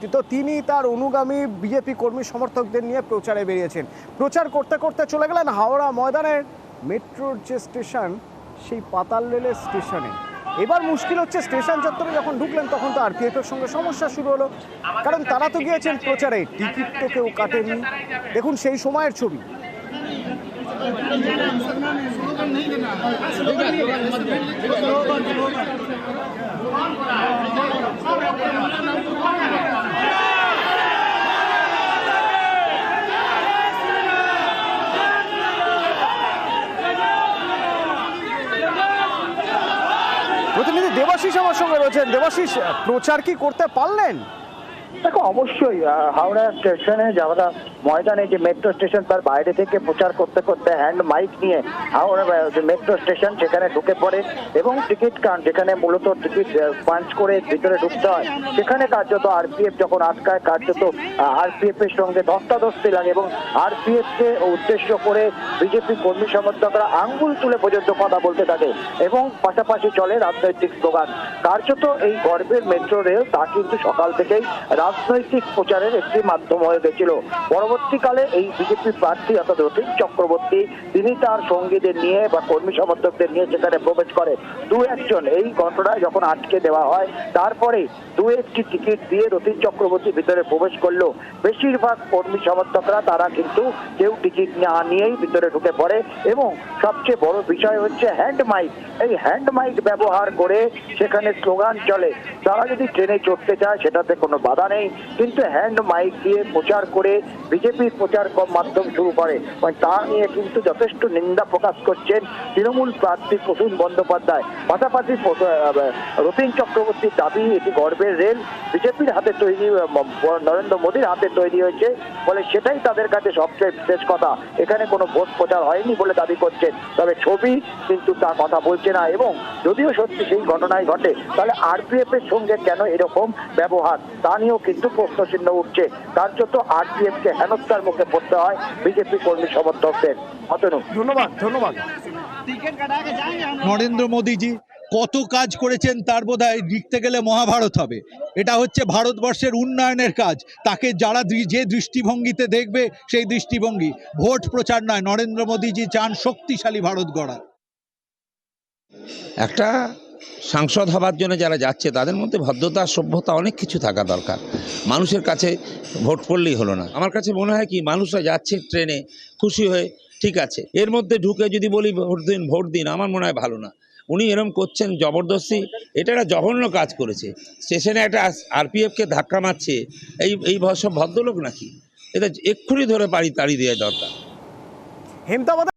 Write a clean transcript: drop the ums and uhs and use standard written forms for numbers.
তো তিনি তার অনুগামী বিজেপি কর্মী সমর্থকদের নিয়ে প্রচারে বেরিয়েছেন। প্রচার করতে করতে চলে গেলেন হাওড়া ময়দানের মেট্রোর যে স্টেশন, সেই পাতাল রেলের স্টেশনে। এবার মুশকিল হচ্ছে, স্টেশন চত্বরে যখন ঢুকলেন তখন তো আরপিএফ এর সঙ্গে সমস্যা শুরু হলো, কারণ তারা তো গিয়েছেন প্রচারে, টিকিট তো কেউ কাটেনি। দেখুন সেই সময়ের ছবি। প্রতিনিধি দেবাশিস আমার সঙ্গে রয়েছেন। দেবাশিস, প্রচার কি করতে পারলেন? দেখো, অবশ্যই হাওড়া স্টেশনে যাওয়া ময়দানে যে মেট্রো স্টেশন, তার বাইরে থেকে প্রচার করতে করতে হ্যান্ড মাইক নিয়ে হাওড়া যে মেট্রো স্টেশন সেখানে ঢুকে পড়ে এবং টিকিট কান, যেখানে মূলত টিকিট পাঞ্চ করে ভিতরে ঢুকতে হয়, সেখানে কার্যত আরপিএফ যখন আটকায়, কার্যত আরপিএফ এর সঙ্গে ধস্তাধস্তি লাগে এবং আরপিএফ কে উদ্দেশ্য করে বিজেপি কর্মী সমর্থকরা আঙ্গুল তুলে পর্যন্ত কথা বলতে থাকে এবং পাশাপাশি চলে রাজনৈতিক স্লোগান। কার্যত এই গর্বের মেট্রো রেল তা কিন্তু সকাল থেকেই রাজনৈতিক প্রচারের একটি মাধ্যম হয়ে গেছিল। পরবর্তীকালে এই বিজেপি প্রার্থী অর্থাৎ রতিন চক্রবর্তী, তিনি তার সঙ্গীদের নিয়ে বা কর্মী সমর্থকদের নিয়ে সেখানে প্রবেশ করে। দু একজন এই ঘটনায় যখন আটকে দেওয়া হয়, তারপরে দু একটি টিকিট দিয়ে রতিন চক্রবর্তী ভিতরে প্রবেশ করলো। বেশিরভাগ কর্মী সমর্থকরা তারা কিন্তু কেউ টিকিট না নিয়েই ভিতরে ঢুকে পড়ে এবং সবচেয়ে বড় বিষয় হচ্ছে হ্যান্ড মাইক। এই হ্যান্ড মাইক ব্যবহার করে সেখানে স্লোগান চলে। তারা যদি ট্রেনে চড়তে চায় সেটাতে কোনো বাধা নেই, কিন্তু হ্যান্ড মাইক দিয়ে প্রচার করে বিজেপির প্রচার মাধ্যম শুরু করে। তা নিয়ে কিন্তু যথেষ্ট নিন্দা প্রকাশ করছেন তৃণমূল প্রার্থী প্রসূন বন্দ্যোপাধ্যায়। পাশাপাশি রতিন চক্রবর্তীর দাবি, এটি গর্বের রেল বিজেপির হাতে তৈরি, নরেন্দ্র মোদীর হাতে তৈরি হয়েছে বলে সেটাই তাদের কাছে সবচেয়ে বিশেষ কথা। এখানে কোনো ভোট প্রচার হয়নি বলে দাবি করছেন, তবে ছবি কিন্তু তা কথা বলছে না। এবং যদিও সত্যি সেই ঘটনায় ঘটে, তাহলে আরপিএফ এর সঙ্গে কেন এরকম ব্যবহার, তা নিয়েও কিন্তু প্রশ্নচিহ্ন উঠছে। কার্যত আরপিএফ কে হেনস্থার মুখে পড়তে হয় বিজেপি কর্মী সমর্থকদের। ধন্যবাদ। নরেন্দ্র মোদীজি কত কাজ করেছেন তার বোধহয় লিখতে গেলে মহাভারত হবে। এটা হচ্ছে ভারতবর্ষের উন্নয়নের কাজ। তাকে যারা যে দৃষ্টিভঙ্গিতে দেখবে সেই দৃষ্টিভঙ্গি, ভোট প্রচার নয়। নরেন্দ্র মোদীজি চান শক্তিশালী ভারত গড়া। একটা সাংসদ হবার জন্য যারা যাচ্ছে তাদের মধ্যে ভদ্রতা, সভ্যতা, অনেক কিছু থাকা দরকার। মানুষের কাছে ভোট পড়লেই হলো না। আমার কাছে মনে হয় কি, মানুষরা যাচ্ছে ট্রেনে খুশি হয়ে, ঠিক আছে, এর মধ্যে ঢুকে যদি বলি ভোট দিন, আমার মনে হয় ভালো না। উনি এরম করছেন জবরদস্তি, এটা একটা জঘন্য কাজ করেছে। স্টেশনে একটা আরপিএফকে ধাক্কা মারছে, এই সব ভদ্রলোক নাকি? এটা এক্ষুনি ধরে তাড়িয়ে দেওয়া দরকার। হেমতাবাদ